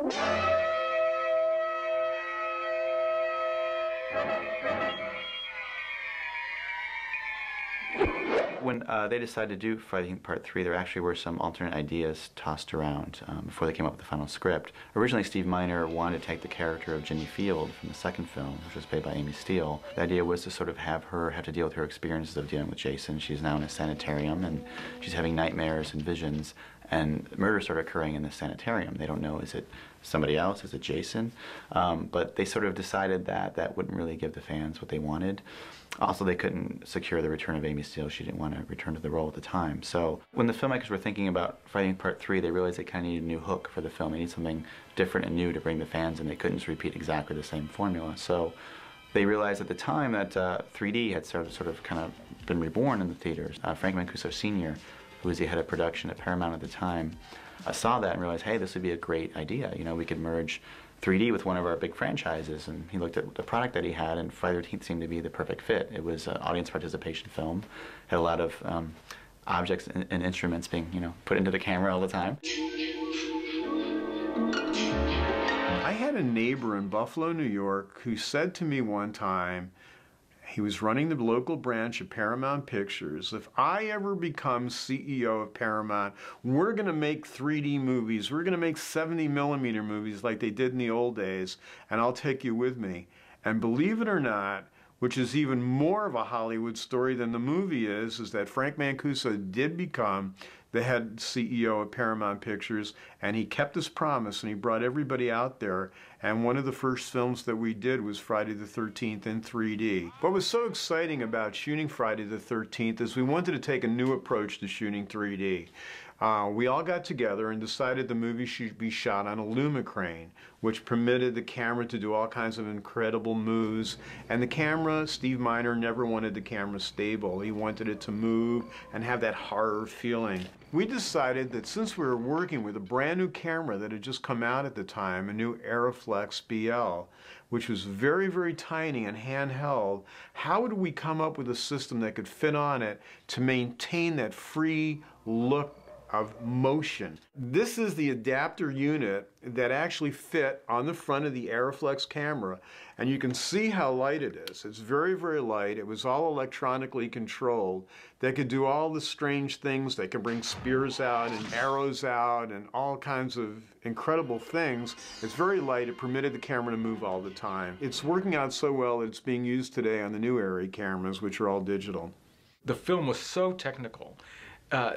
When they decided to do Friday Part 3, there actually were some alternate ideas tossed around before they came up with the final script. Originally, Steve Miner wanted to take the character of Ginny Field from the second film, which was played by Amy Steele. The idea was to sort of have her have to deal with her experiences of dealing with Jason. She's now in a sanitarium, and she's having nightmares and visions, and murders start occurring in the sanitarium. They don't know, is it somebody else, is it Jason? But they sort of decided that that wouldn't really give the fans what they wanted. Also, they couldn't secure the return of Amy Steele. She didn't want to return to the role at the time. So when the filmmakers were thinking about Friday Part 3, they realized they kind of needed a new hook for the film. They needed something different and new to bring the fans in. They couldn't just repeat exactly the same formula. So they realized at the time that 3D had sort of kind of been reborn in the theaters. Frank Mancuso Sr., who was the head of production at Paramount at the time, saw that and realized, hey, this would be a great idea. You know, we could merge 3D with one of our big franchises, and he looked at the product that he had, and Friday the 13th seemed to be the perfect fit. It was an audience participation film, had a lot of objects and instruments being, you know, put into the camera all the time. I had a neighbor in Buffalo, New York, who said to me one time, he was running the local branch of Paramount Pictures, if I ever become CEO of Paramount, we're going to make 3D movies. We're going to make 70mm movies like they did in the old days, and I'll take you with me. And believe it or not, which is even more of a Hollywood story than the movie is that Frank Mancuso did become the head CEO of Paramount Pictures, and he kept his promise, and he brought everybody out there. And one of the first films that we did was Friday the 13th in 3D. What was so exciting about shooting Friday the 13th is we wanted to take a new approach to shooting 3D. We all got together and decided the movie should be shot on a Lumicrane, which permitted the camera to do all kinds of incredible moves. And the camera, Steve Miner never wanted the camera stable. He wanted it to move and have that horror feeling. We decided that since we were working with a brand new camera that had just come out at the time, a new Aeroflex BL, which was very, very tiny and handheld, how would we come up with a system that could fit on it to maintain that free look of motion? This is the adapter unit that actually fit on the front of the Aeroflex camera, and you can see how light it is. It's very, very light. It was all electronically controlled. They could do all the strange things. They could bring spears out and arrows out and all kinds of incredible things. It's very light. It permitted the camera to move all the time. It's working out so well that it's being used today on the new Arri cameras, which are all digital. The film was so technical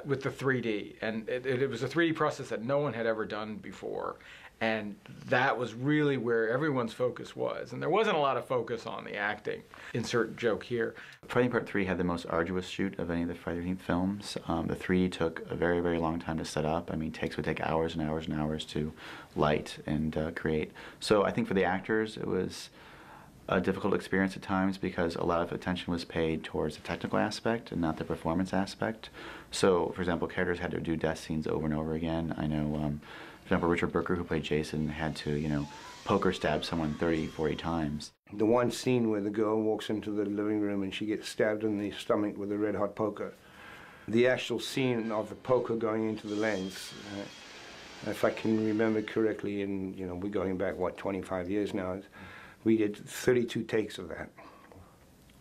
with the 3D, and it was a 3D process that no one had ever done before, and that was really where everyone's focus was, and there wasn't a lot of focus on the acting. Insert joke here. Friday Part 3 had the most arduous shoot of any of the Friday the 13th films. The 3D took a very, very long time to set up. I mean, takes would take hours and hours and hours to light and create. So I think for the actors, it was a difficult experience at times because a lot of attention was paid towards the technical aspect and not the performance aspect. So, for example, characters had to do death scenes over and over again. I know, for example, Richard Berker, who played Jason, had to, you know, poker stab someone 30, 40 times. The one scene where the girl walks into the living room and she gets stabbed in the stomach with a red-hot poker. The actual scene of the poker going into the lens, if I can remember correctly, and, you know, we're going back, what, 25 years now, we did 32 takes of that.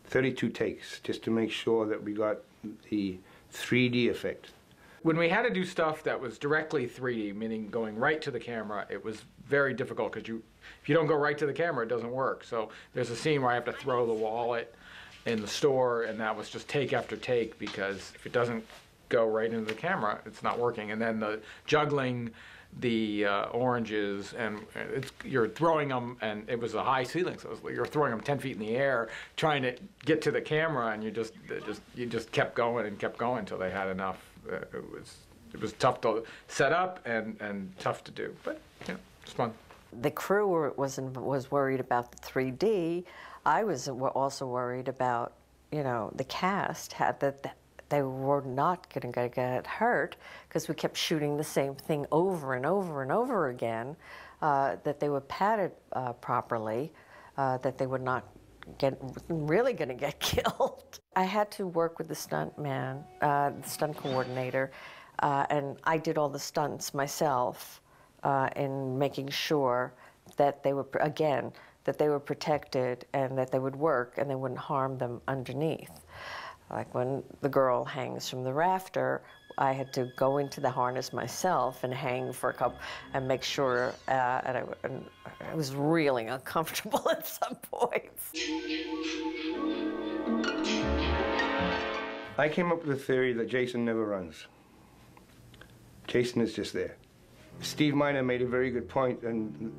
32 takes, just to make sure that we got the 3D effect. When we had to do stuff that was directly 3D, meaning going right to the camera, it was very difficult because if you don't go right to the camera, it doesn't work. So there's a scene where I have to throw the wallet in the store, and that was just take after take, because if it doesn't go right into the camera, it's not working. And then the juggling the oranges, and you're throwing them, and it was a high ceiling, so you're throwing them 10 feet in the air, trying to get to the camera, and you just kept going and kept going until they had enough. It was tough to set up and tough to do, but yeah, it's fun. The crew was worried about the 3D. I was also worried about, you know, the cast had that. They were not going to get hurt because we kept shooting the same thing over and over and over again, that they were padded properly, that they were not really going to get killed. I had to work with the stunt man, the stunt coordinator, and I did all the stunts myself. in making sure that they were, again, that they were protected and that they would work and they wouldn't harm them underneath. Like when the girl hangs from the rafter, I had to go into the harness myself and hang for a couple and make sure, and I was really uncomfortable at some points. I came up with the theory that Jason never runs. Jason is just there. Steve Miner made a very good point, and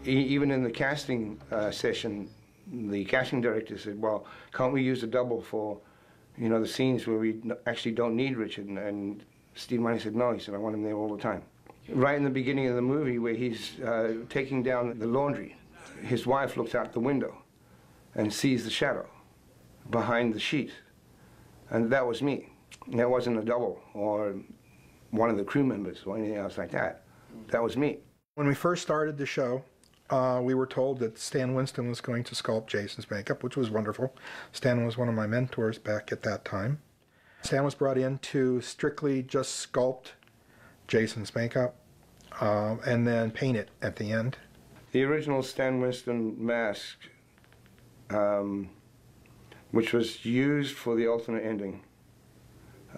even in the casting session, the casting director said, well, can't we use a double for, you know, the scenes where we actually don't need Richard? And Steve Miner said, no. He said, I want him there all the time. Right in the beginning of the movie where he's taking down the laundry, his wife looks out the window and sees the shadow behind the sheet. And that was me. That wasn't a double or one of the crew members or anything else like that. That was me. When we first started the show, we were told that Stan Winston was going to sculpt Jason's makeup, which was wonderful. Stan was one of my mentors back at that time. Stan was brought in to strictly just sculpt Jason's makeup and then paint it at the end. The original Stan Winston mask, which was used for the alternate ending,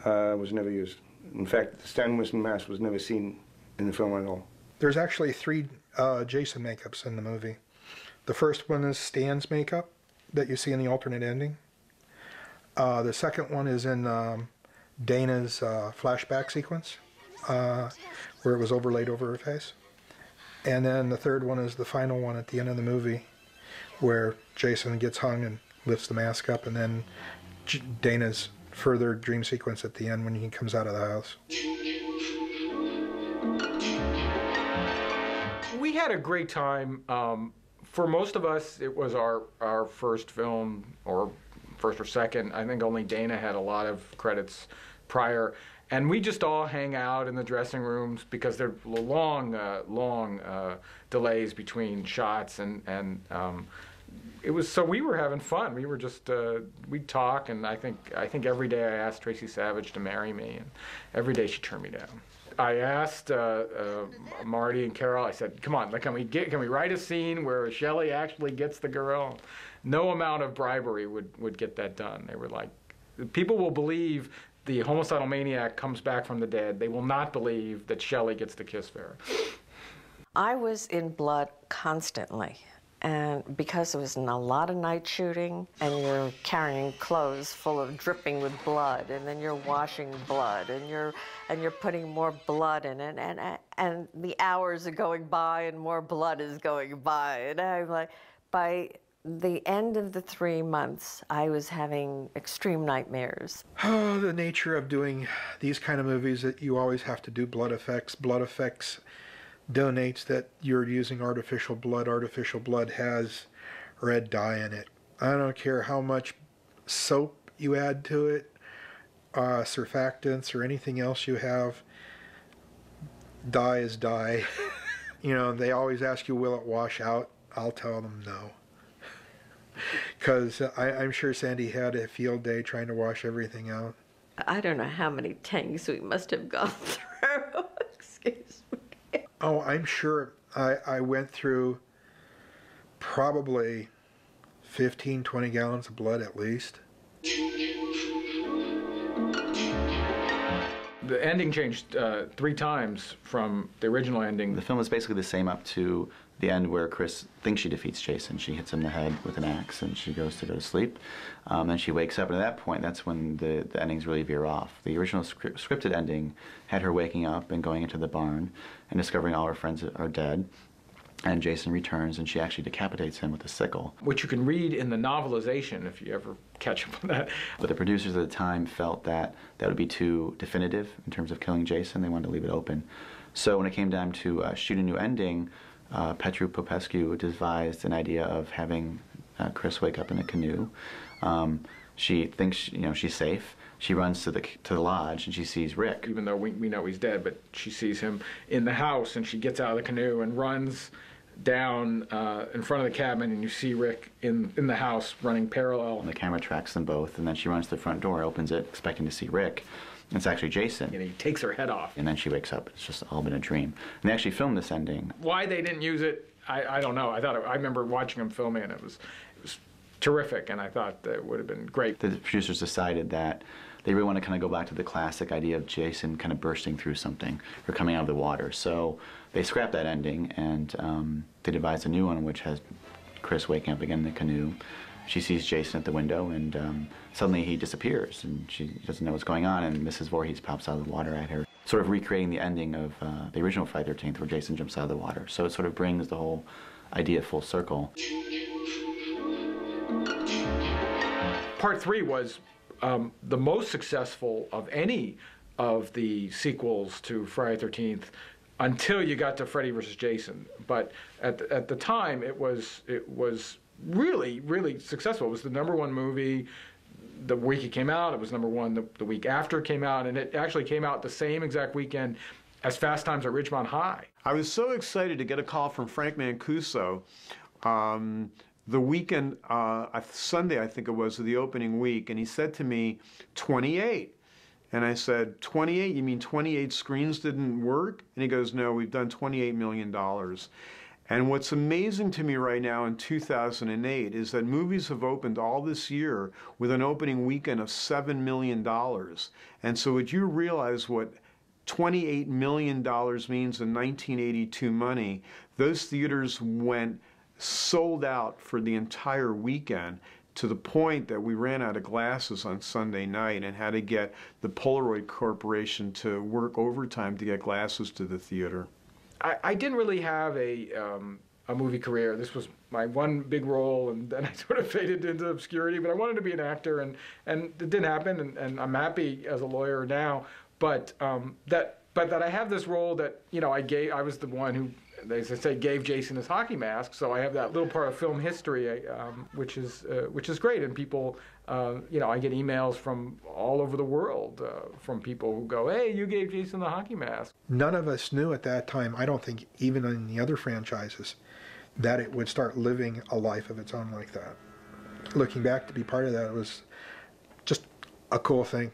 was never used. In fact, the Stan Winston mask was never seen in the film at all. There's actually 3 Jason makeups in the movie. The first one is Stan's makeup that you see in the alternate ending. The second one is in Dana's flashback sequence, where it was overlaid over her face. And then the third one is the final one at the end of the movie, where Jason gets hung and lifts the mask up, and then Dana's further dream sequence at the end when he comes out of the house. We had a great time. For most of us, it was our first film, or first or second. I think only Dana had a lot of credits prior. And we just all hang out in the dressing rooms because there are long delays between shots, and it was, so we were having fun. We were just we'd talk, and I think every day I asked Tracy Savage to marry me, and every day she turned me down. I asked Marty and Carol, I said, come on, can we write a scene where Shelley actually gets the girl? No amount of bribery would get that done. They were like, people will believe the homicidal maniac comes back from the dead. They will not believe that Shelley gets to kiss Vera. I was in blood constantly. And because it was in a lot of night shooting, and you're carrying clothes full of dripping with blood, and then you're washing blood, and you're putting more blood in it, and the hours are going by, and more blood is going by, and I'm like, by the end of the 3 months, I was having extreme nightmares. Oh, the nature of doing these kind of movies, that you always have to do blood effects. Blood effects donates that you're using artificial blood. Artificial blood has red dye in it. I don't care how much soap you add to it, surfactants or anything else you have, dye is dye. You know, they always ask you, will it wash out? I'll tell them no. Because I'm sure Sandy had a field day trying to wash everything out. I don't know how many tanks we must have gone through. Excuse me. Oh, I'm sure I went through probably 15, 20 gallons of blood at least. The ending changed 3 times from the original ending. The film is basically the same up to the end where Chris thinks she defeats Jason. She hits him in the head with an axe and she goes to go to sleep. Then she wakes up, and at that point, that's when the endings really veer off. The original scripted ending had her waking up and going into the barn and discovering all her friends are dead. And Jason returns, and she actually decapitates him with a sickle. Which you can read in the novelization if you ever catch up on that. But the producers at the time felt that that would be too definitive in terms of killing Jason. They wanted to leave it open. So when it came time to shoot a new ending, Petru Popescu devised an idea of having Chris wake up in a canoe. She thinks she's safe. She runs to the lodge and she sees Rick. Even though we know he's dead, but she sees him in the house, and she gets out of the canoe and runs down in front of the cabin, and you see Rick in the house running parallel. And the camera tracks them both, and then she runs to the front door, opens it, expecting to see Rick. It's actually Jason. And he takes her head off. And then she wakes up. It's just all been a dream. And they actually filmed this ending. Why they didn't use it, I don't know. I remember watching them filming, and it was terrific, and I thought that it would have been great. The producers decided that they really want to kind of go back to the classic idea of Jason kind of bursting through something or coming out of the water. So they scrapped that ending, and they devised a new one, which has Chris waking up again in the canoe. She sees Jason at the window, and suddenly he disappears, and she doesn't know what's going on, and Mrs. Voorhees pops out of the water at her, sort of recreating the ending of the original Friday the 13th, where Jason jumps out of the water. So it sort of brings the whole idea full circle. Part 3 was the most successful of any of the sequels to Friday the 13th until you got to Freddy vs. Jason. But at the time, it was really, really successful. It was the #1 movie the week it came out. It was #1 the week after it came out, and it actually came out the same exact weekend as Fast Times at Ridgemont High. I was so excited to get a call from Frank Mancuso the weekend, Sunday I think it was, of the opening week, and he said to me, 28. And I said, 28? You mean 28 screens didn't work? And he goes, no, we've done $28 million. And what's amazing to me right now in 2008 is that movies have opened all this year with an opening weekend of $7 million. And so would you realize what $28 million means in 1982 money? Those theaters went sold out for the entire weekend, to the point that we ran out of glasses on Sunday night and had to get the Polaroid Corporation to work overtime to get glasses to the theater. I didn't really have a movie career. This was my one big role, and then I sort of faded into obscurity. But I wanted to be an actor, and it didn't happen. And I'm happy as a lawyer now. But that I have this role that, you know, I was the one who, as I say, gave Jason his hockey mask. So I have that little part of film history, which is great. And people, you know, I get emails from all over the world from people who go, "Hey, you gave Jason the hockey mask." None of us knew at that time, I don't think even in the other franchises, that it would start living a life of its own like that. Looking back, to be part of that was just a cool thing.